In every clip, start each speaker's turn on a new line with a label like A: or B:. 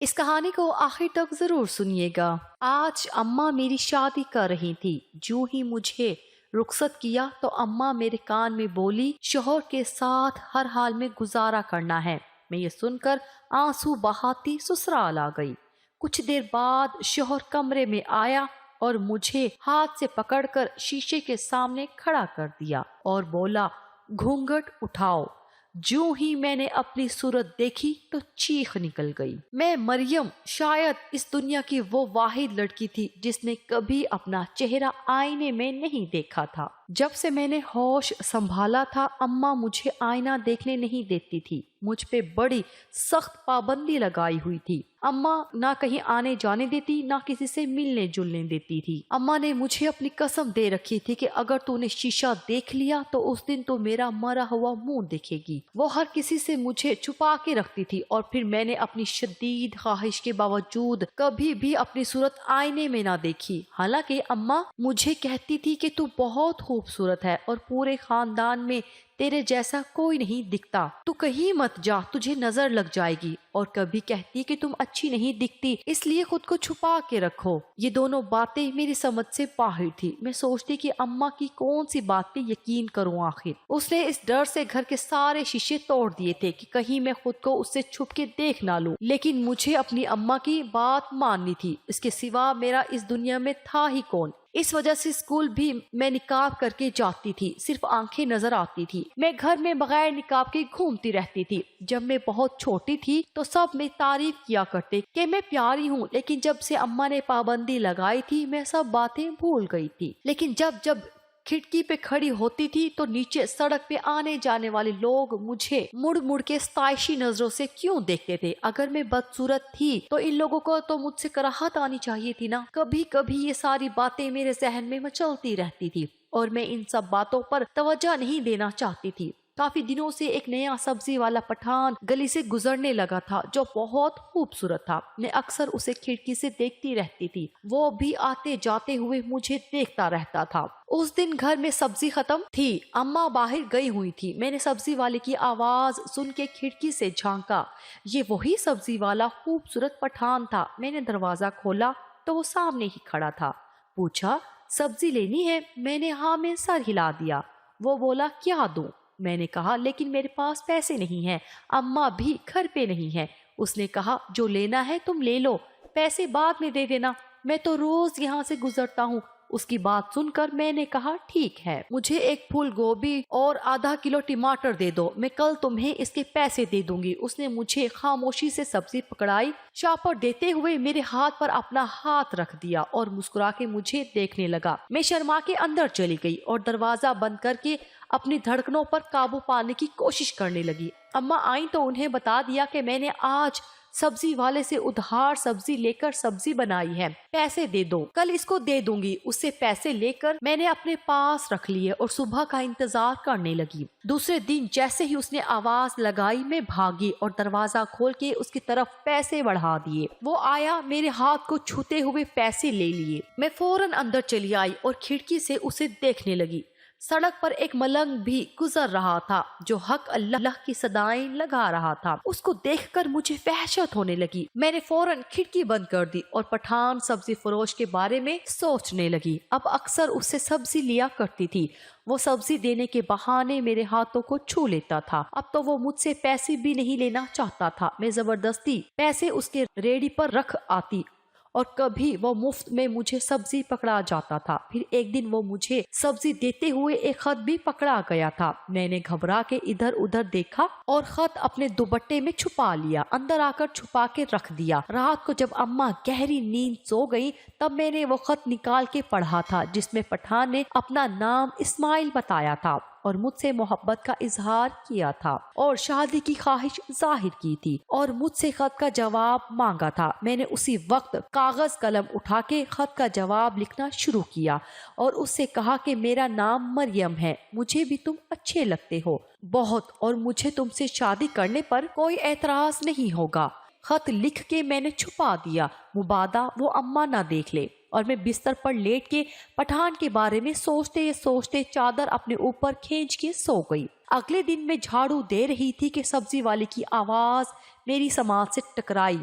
A: اس کہانی کو آخر تک ضرور سنیے گا۔ آج اماں میری شادی کر رہی تھی، جو ہی مجھے رخصت کیا تو اماں میرے کان میں بولی، شوہر کے ساتھ ہر حال میں گزارا کرنا ہے۔ میں یہ سن کر آنسو بہاتی سسرال آ گئی۔ کچھ دیر بعد شوہر کمرے میں آیا اور مجھے ہاتھ سے پکڑ کر شیشے کے سامنے کھڑا کر دیا اور بولا، گھونگھٹ اٹھاؤ۔ جو ہی میں نے اپنی صورت دیکھی تو چیخ نکل گئی۔ میں مریم شاید اس دنیا کی وہ واحد لڑکی تھی جس نے کبھی اپنا چہرہ آئینے میں نہیں دیکھا تھا۔ جب سے میں نے ہوش سنبھالا تھا، اماں مجھے آئینہ دیکھنے نہیں دیتی تھی۔ مجھ پہ بڑی سخت پابندی لگائی ہوئی تھی۔ اماں نہ کہیں آنے جانے دیتی، نہ کسی سے ملنے جلنے دیتی تھی۔ اماں نے مجھے اپنی قسم دے رکھی تھی کہ اگر تو نے شیشہ دیکھ لیا تو اس دن تو میرا مرا ہوا منہ دیکھے گی۔ وہ ہر کسی سے مجھے چھپا کے رکھتی تھی، اور پھر میں نے اپنی شدید خواہش کے باوجود کبھی بھی اپنی صورت آئینے میں نہ دیکھی۔ حالانکہ اماں مجھے کہتی تھی کہ تو بہت خوبصورت ہے اور پورے خاندان میں تیرے جیسا کوئی نہیں دکھتا، تو کہیں مت جا، تجھے نظر لگ جائے گی، اور کبھی کہتی کہ تم اچھی نہیں دکھتی اس لیے خود کو چھپا کے رکھو۔ یہ دونوں باتیں میری سمجھ سے باہر تھی۔ میں سوچتی کہ اماں کی کون سی بات پہ یقین کروں آخر۔ اس نے اس ڈر سے گھر کے سارے شیشے توڑ دیے تھے کہ کہیں میں خود کو اس سے چھپ کے دیکھ نہ لوں، لیکن مجھے اپنی اماں کی بات ماننی تھی۔ اس کے سوا میرا اس دنیا میں تھا ہی کون؟ اس وجہ سے اسکول بھی میں نقاب کر کے جاتی تھی، صرف آنکھیں نظر آتی تھی۔ میں گھر میں بغیر نقاب کے گھومتی رہتی تھی۔ جب میں بہت چھوٹی تھی تو سب میں تعریف کیا کرتے کہ میں پیاری ہوں، لیکن جب سے اماں نے پابندی لگائی تھی میں سب باتیں بھول گئی تھی۔ لیکن جب کھڑکی پہ کھڑی ہوتی تھی تو نیچے سڑک پہ آنے جانے والے لوگ مجھے مڑ مڑ کے ستائشی نظروں سے کیوں دیکھتے تھے؟ اگر میں بدصورت تھی تو ان لوگوں کو تو مجھ سے کراہت آنی چاہیے تھی نا۔ کبھی کبھی یہ ساری باتیں میرے ذہن میں مچلتی رہتی تھی اور میں ان سب باتوں پر توجہ نہیں دینا چاہتی تھی۔ کافی دنوں سے ایک نیا سبزی والا پٹھان گلی سے گزرنے لگا تھا جو بہت خوبصورت تھا۔ میں اکثر اسے کھڑکی سے دیکھتی رہتی تھی، وہ بھی آتے جاتے ہوئے مجھے دیکھتا رہتا تھا۔ اس دن گھر میں سبزی ختم تھی، اماں باہر گئی ہوئی تھی۔ میں نے سبزی والے کی آواز سن کے کھڑکی سے جھانکا۔ یہ وہی سبزی والا خوبصورت پٹھان تھا۔ میں نے دروازہ کھولا تو وہ سامنے ہی کھڑا تھا۔ پوچھا، سبزی لینی ہے؟ میں نے ہاں میں سر ہلا دیا۔ وہ بولا، کیا دوں؟ میں نے کہا، لیکن میرے پاس پیسے نہیں ہیں، اماں بھی گھر پہ نہیں ہے۔ اس نے کہا، جو لینا ہے تم لے لو، پیسے بعد میں دے دینا، میں تو روز یہاں سے گزرتا ہوں۔ اس کی بات سن کر میں نے کہا، ٹھیک ہے، مجھے ایک پھول گوبھی اور آدھا کلو ٹماٹر دے دو، میں کل تمہیں اس کے پیسے دے دوں گی۔ اس نے مجھے خاموشی سے سبزی پکڑائی، چاپڑ دیتے ہوئے میرے ہاتھ پر اپنا ہاتھ رکھ دیا اور مسکرا کے مجھے دیکھنے لگا۔ میں شرما کے اندر چلی گئی اور دروازہ بند کر کے اپنی دھڑکنوں پر قابو پانے کی کوشش کرنے لگی۔ اماں آئیں تو انہیں بتا دیا کہ میں نے آج سبزی والے سے ادھار سبزی لے کر سبزی بنائی ہے، پیسے دے دو، کل اس کو دے دوں گی۔ اس سے پیسے لے کر میں نے اپنے پاس رکھ لیے اور صبح کا انتظار کرنے لگی۔ دوسرے دن جیسے ہی اس نے آواز لگائی میں بھاگی اور دروازہ کھول کے اس کی طرف پیسے بڑھا دیے۔ وہ آیا، میرے ہاتھ کو چھوتے ہوئے پیسے لے لیے۔ میں فوراً اندر چلی آئی اور کھڑکی سے اسے دیکھنے لگی۔ سڑک پر ایک ملنگ بھی گزر رہا تھا جو حق اللہ کی صدائیں لگا رہا تھا۔ اس کو دیکھ کر مجھے وحشت ہونے لگی۔ میں نے فوراً کھڑکی بند کر دی اور پٹھان سبزی فروش کے بارے میں سوچنے لگی۔ اب اکثر اس سے سبزی لیا کرتی تھی۔ وہ سبزی دینے کے بہانے میرے ہاتھوں کو چھو لیتا تھا۔ اب تو وہ مجھ سے پیسے بھی نہیں لینا چاہتا تھا۔ میں زبردستی پیسے اس کے ریڑھی پر رکھ آتی اور کبھی وہ مفت میں مجھے سبزی پکڑا جاتا تھا۔ پھر ایک دن وہ مجھے سبزی دیتے ہوئے ایک خط بھی پکڑا گیا تھا۔ میں نے گھبرا کے ادھر ادھر دیکھا اور خط اپنے دوپٹے میں چھپا لیا، اندر آ کر چھپا کے رکھ دیا۔ رات کو جب اماں گہری نیند سو گئی تب میں نے وہ خط نکال کے پڑھا تھا جس میں پٹھان نے اپنا نام اسماعیل بتایا تھا اور مجھ سے محبت کا اظہار کیا تھا اور شادی کی خواہش ظاہر کی تھی اور مجھ سے خط کا جواب مانگا تھا۔ میں نے اسی وقت کاغذ قلم اٹھا کے خط کا جواب لکھنا شروع کیا اور اس سے کہا کہ میرا نام مریم ہے، مجھے بھی تم اچھے لگتے ہو بہت اور مجھے تم سے شادی کرنے پر کوئی اعتراض نہیں ہوگا۔ خط لکھ کے میں نے چھپا دیا، مبادا وہ اماں نہ دیکھ لے، اور میں بستر پر لیٹ کے پٹھان کے بارے میں سوچتے سوچتے چادر اپنے اوپر کھینچ کے سو گئی۔ اگلے دن میں جھاڑو دے رہی تھی کہ سبزی والے کی آواز میری سماعت سے ٹکرائی۔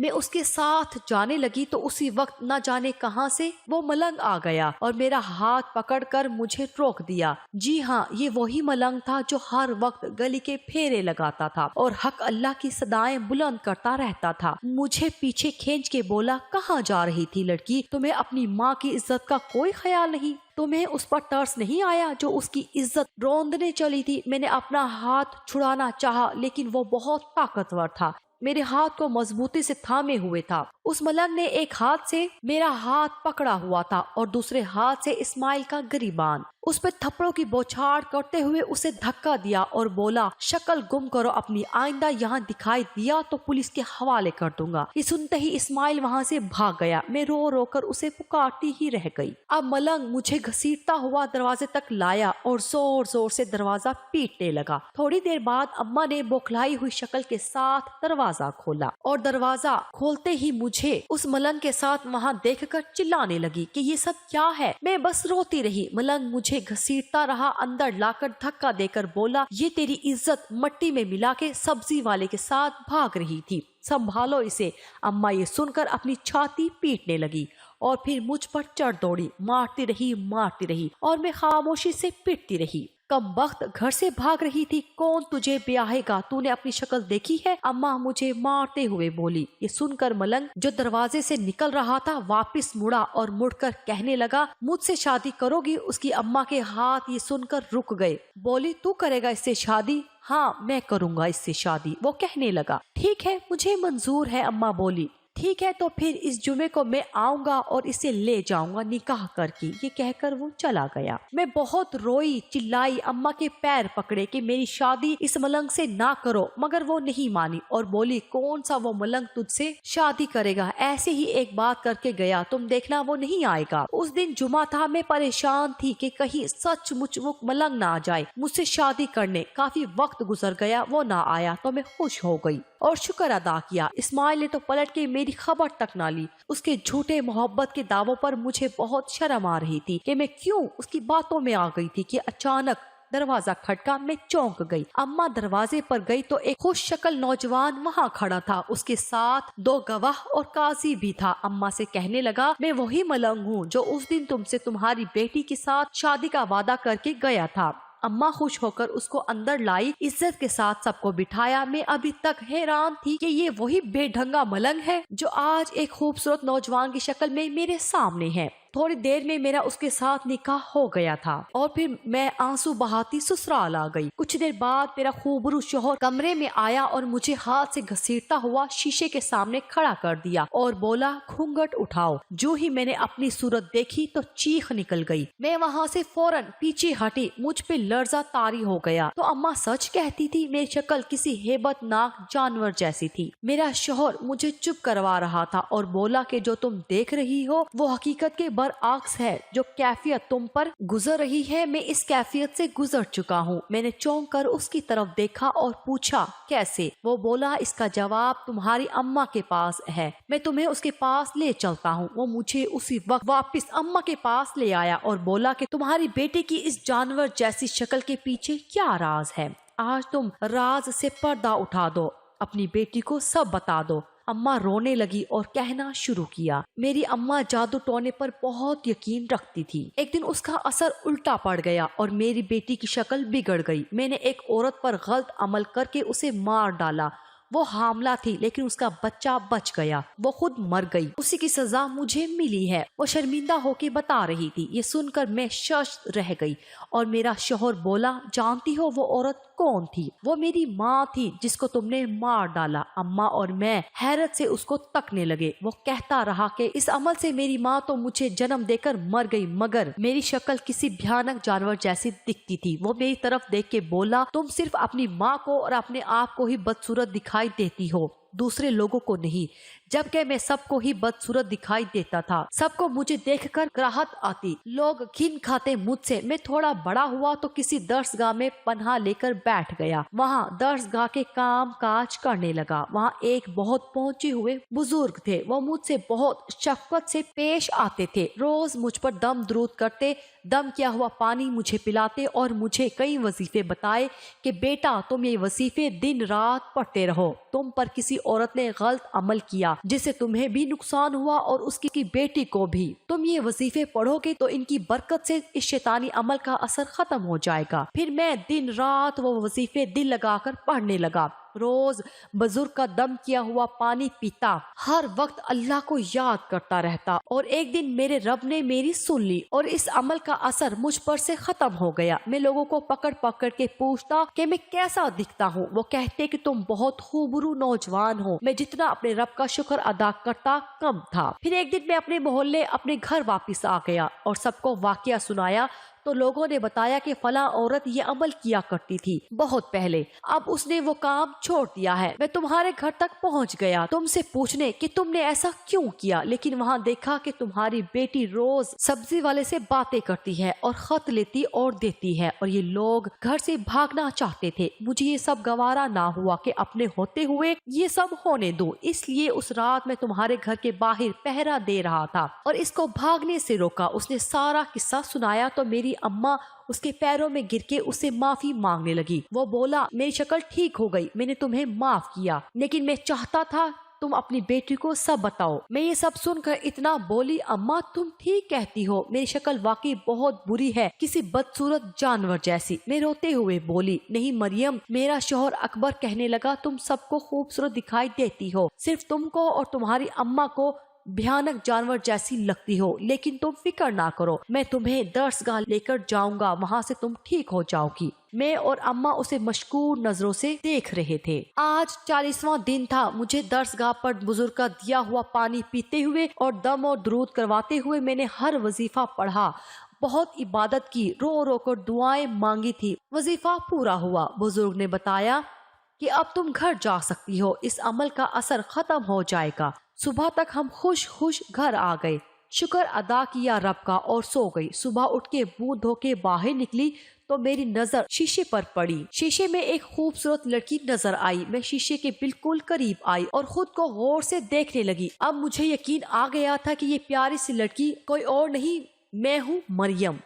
A: میں اس کے ساتھ جانے لگی تو اسی وقت نہ جانے کہاں سے وہ ملنگ آ گیا اور میرا ہاتھ پکڑ کر مجھے روک دیا۔ جی ہاں، یہ وہی ملنگ تھا جو ہر وقت گلی کے پھیرے لگاتا تھا اور حق اللہ کی صدائیں بلند کرتا رہتا تھا۔ مجھے پیچھے کھینچ کے بولا، کہاں جا رہی تھی لڑکی؟ تمہیں اپنی ماں کی عزت کا کوئی خیال نہیں؟ تمہیں اس پر ترس نہیں آیا جو اس کی عزت روندنے چلی تھی؟ میں نے اپنا ہاتھ چھڑانا چاہا لیکن وہ بہت طاقتور تھا، میرے ہاتھ کو مضبوطی سے تھامے ہوئے تھا۔ اس ملنگ نے ایک ہاتھ سے میرا ہاتھ پکڑا ہوا تھا اور دوسرے ہاتھ سے اسماعیل کا گریبان۔ اس پہ تھپڑوں کی بوچھاڑ کرتے ہوئے اسے دھکا دیا اور بولا، شکل گم کرو اپنی، آئندہ یہاں دکھائی دیا تو پولیس کے حوالے کر دوں گا۔ یہ سنتے ہی اسماعیل وہاں سے بھاگ گیا۔ میں رو رو کر اسے پکارتی ہی رہ گئی۔ اب ملنگ مجھے گھسیٹتا ہوا دروازے تک لایا اور زور زور سے دروازہ پیٹنے لگا۔ تھوڑی دیر بعد اماں نے بوکھلائی ہوئی شکل کے ساتھ دروازہ کھولا اور دروازہ کھولتے ہی مجھے اس ملنگ کے ساتھ وہاں دیکھ کر چلانے لگی کہ یہ سب کیا ہے۔ میں بس روتی رہی۔ ملنگ مجھے گھسیٹتا رہا، اندر لا کر دھکا دے کر بولا، یہ تیری عزت مٹی میں ملا کے سبزی والے کے ساتھ بھاگ رہی تھی، سنبھالو اسے۔ اماں یہ سن کر اپنی چھاتی پیٹنے لگی اور پھر مجھ پر چڑھ دوڑی، مارتی رہی اور میں خاموشی سے پیٹتی رہی۔ کم بخت، گھر سے بھاگ رہی تھی، کون تجھے بیاہے گا؟ تو نے اپنی شکل دیکھی ہے؟ اماں مجھے مارتے ہوئے بولی۔ یہ سن کر ملنگ جو دروازے سے نکل رہا تھا واپس مڑا اور مڑ کر کہنے لگا، مجھ سے شادی کرو گی؟ اس کی اماں کے ہاتھ یہ سن کر رک گئے۔ بولی، تو کرے گا اس سے شادی؟ ہاں، میں کروں گا اس سے شادی۔ وہ کہنے لگا، ٹھیک ہے، مجھے منظور ہے۔ اماں بولی، ٹھیک ہے، تو پھر اس جمعے کو میں آؤں گا اور اسے لے جاؤں گا نکاح کر کے۔ یہ کہہ کر وہ چلا گیا۔ میں بہت روئی، چلائی، اماں کے پیر پکڑے کہ میری شادی اس ملنگ سے نہ کرو، مگر وہ نہیں مانی اور بولی، کون سا وہ ملنگ تجھ سے شادی کرے گا؟ ایسے ہی ایک بات کر کے گیا، تم دیکھنا وہ نہیں آئے گا۔ اس دن جمعہ تھا، میں پریشان تھی کہ کہیں سچ مچ وہ ملنگ نہ آ جائے مجھ سے شادی کرنے۔ کافی وقت گزر گیا، وہ نہ آیا تو میں خوش ہو گئی اور شکر ادا کیا۔ اسماعیل نے تو پلٹ کے میری خبر تک نہ لی۔ اس کے جھوٹے محبت کے دعووں پر مجھے بہت شرم آ رہی تھی کہ میں کیوں اس کی باتوں میں آ گئی تھی کہ اچانک دروازہ کھٹکا۔ میں چونک گئی۔ اماں دروازے پر گئی تو ایک خوش شکل نوجوان وہاں کھڑا تھا، اس کے ساتھ 2 گواہ اور قاضی بھی تھا۔ اماں سے کہنے لگا، میں وہی ملنگ ہوں جو اس دن تم سے تمہاری بیٹی کے ساتھ شادی کا وعدہ کر کے گیا تھا۔ اماں خوش ہو کر اس کو اندر لائی، عزت کے ساتھ سب کو بٹھایا۔ میں ابھی تک حیران تھی کہ یہ وہی بے ڈھنگا ملنگ ہے جو آج ایک خوبصورت نوجوان کی شکل میں میرے سامنے ہے۔ تھوڑی دیر میں میرا اس کے ساتھ نکاح ہو گیا تھا اور پھر میں آنسو بہاتی سسرال آ گئی۔ کچھ دیر بعد میرا خوبرو شوہر کمرے میں آیا اور مجھے ہاتھ سے گھسیٹتا ہوا شیشے کے سامنے کھڑا کر دیا اور بولا، گھونگھٹ اٹھاؤ۔ جو ہی میں نے اپنی صورت دیکھی تو چیخ نکل گئی۔ میں وہاں سے فوراً پیچھے ہٹی، مجھ پہ لرزہ طاری ہو گیا۔ تو اماں سچ کہتی تھی، میری شکل کسی ہیبت ناک جانور جیسی تھی۔ میرا شوہر مجھے چپ کروا رہا تھا اور بولا کہ جو تم دیکھ رہی ہو وہ حقیقت کے برعکس ہے۔ جو کیفیت تم پر گزر رہی ہے میں اس کیفیت سے گزر چکا ہوں۔ میں نے چونک کر اس کی طرف دیکھا اور پوچھا، کیسے؟ وہ بولا، اس کا جواب تمہاری اماں کے پاس ہے، میں تمہیں اس کے پاس لے چلتا ہوں۔ وہ مجھے اسی وقت واپس اماں کے پاس لے آیا اور بولا کہ تمہاری بیٹی کی اس جانور جیسی شکل کے پیچھے کیا راز ہے؟ آج تم راز سے پردہ اٹھا دو، اپنی بیٹی کو سب بتا دو۔ اماں رونے لگی اور کہنا شروع کیا، میری اماں جادو ٹونے پر بہت یقین رکھتی تھی۔ ایک دن اس کا اثر الٹا پڑ گیا اور میری بیٹی کی شکل بگڑ گئی۔ میں نے ایک عورت پر غلط عمل کر کے اسے مار ڈالا۔ وہ حاملہ تھی لیکن اس کا بچہ بچ گیا، وہ خود مر گئی، اسی کی سزا مجھے ملی ہے۔ وہ شرمندہ ہو کے بتا رہی تھی۔ یہ سن کر میں ششت رہ گئی اور میرا شوہر بولا، جانتی ہو وہ عورت کون تھی؟ وہ میری ماں تھی جس کو تم نے مار ڈالا۔ اماں اور میں حیرت سے اس کو تکنے لگے۔ وہ کہتا رہا کہ اس عمل سے میری ماں تو مجھے جنم دے کر مر گئی مگر میری شکل کسی بھیانک جانور جیسی دکھتی تھی۔ وہ میری طرف دیکھ کے بولا، تم صرف اپنی ماں کو اور اپنے آپ کو ہی بدصورت دکھائی دیتی ہو، دوسرے لوگوں کو نہیں، جبکہ میں سب کو ہی بدصورت دکھائی دیتا تھا۔ سب کو مجھے دیکھ کر کراہت آتی، لوگ گھن کھاتے مجھ سے۔ میں تھوڑا بڑا ہوا تو کسی درس گاہ میں پناہ لے کر بیٹھ گیا، وہاں درس گاہ کے کام کاج کرنے لگا۔ وہاں ایک بہت پہنچے ہوئے بزرگ تھے، وہ مجھ سے بہت شفقت سے پیش آتے تھے، روز مجھ پر دم درود کرتے، دم کیا ہوا پانی مجھے پلاتے اور مجھے کئی وظیفے بتائے کہ بیٹا تم یہ وظیفے دن رات پڑھتے رہو، تم پر کسی عورت نے غلط عمل کیا جس سے تمہیں بھی نقصان ہوا اور اس کی بیٹی کو بھی. تم یہ وظیفے پڑھو گے تو ان کی برکت سے اس شیطانی عمل کا اثر ختم ہو جائے گا. پھر میں دن رات وہ وظیفے دل لگا کر پڑھنے لگا. روز بزرگ کا دم کیا ہوا پانی پیتا، ہر وقت اللہ کو یاد کرتا رہتا، اور ایک دن میرے رب نے میری سن لی اور اس عمل کا اثر مجھ پر سے ختم ہو گیا. میں لوگوں کو پکڑ پکڑ کے پوچھتا کہ میں کیسا دکھتا ہوں. وہ کہتے کہ تم بہت خوبرو نوجوان ہو. میں جتنا اپنے رب کا شکر ادا کرتا کم تھا. پھر ایک دن میں اپنے محلے اپنے گھر واپس آ گیا اور سب کو واقعہ سنایا تو لوگوں نے بتایا کہ فلاں عورت یہ عمل کیا کرتی تھی بہت پہلے، اب اس نے وہ کام چھوڑ دیا ہے. میں تمہارے گھر تک پہنچ گیا تم سے پوچھنے کہ تم نے ایسا کیوں کیا، لیکن وہاں دیکھا کہ تمہاری بیٹی روز سبزی والے سے باتیں کرتی ہے اور خط لیتی اور دیتی ہے، اور یہ لوگ گھر سے بھاگنا چاہتے تھے. مجھے یہ سب گوارا نہ ہوا کہ اپنے ہوتے ہوئے یہ سب ہونے دو، اس لیے اس رات میں تمہارے گھر کے باہر پہرا دے رہا تھا اور اس کو بھاگنے سے روکا. اس نے سارا قصہ سنایا تو میری اماں اس کے پیروں میں گر کے اسے معافی مانگنے لگی. وہ بولا میری شکل ٹھیک ہو گئی، میں نے تمہیں معاف کیا، لیکن میں چاہتا تھا تم اپنی بیٹی کو سب بتاؤ. میں یہ سب سن کر اتنا بولی اماں تم ٹھیک کہتی ہو، میری شکل واقعی بہت بری ہے، کسی بدصورت جانور جیسی. میں روتے ہوئے بولی نہیں مریم. میرا شوہر اکبر کہنے لگا تم سب کو خوبصورت دکھائی دیتی ہو، صرف تم کو اور تمہاری اماں کو بھیانک جانور جیسی لگتی ہو، لیکن تم فکر نہ کرو، میں تمہیں درس گاہ لے کر جاؤں گا، وہاں سے تم ٹھیک ہو جاؤ گی. میں اور اماں اسے مشکور نظروں سے دیکھ رہے تھے. آج 40واں دن تھا. مجھے درس گاہ پر بزرگ کا دیا ہوا پانی پیتے ہوئے اور دم اور درود کرواتے ہوئے میں نے ہر وظیفہ پڑھا، بہت عبادت کی، رو رو کر دعائیں مانگی تھی. وظیفہ پورا ہوا. بزرگ نے بتایا کہ اب تم گھر جا سکتی ہو، اس عمل کا اثر ختم ہو جائے گا. صبح تک ہم خوش خوش گھر آ گئے، شکر ادا کیا رب کا اور سو گئی. صبح اٹھ کے منہ دھو کے باہر نکلی تو میری نظر شیشے پر پڑی. شیشے میں ایک خوبصورت لڑکی نظر آئی. میں شیشے کے بالکل قریب آئی اور خود کو غور سے دیکھنے لگی. اب مجھے یقین آ گیا تھا کہ یہ پیاری سی لڑکی کوئی اور نہیں، میں ہوں مریم.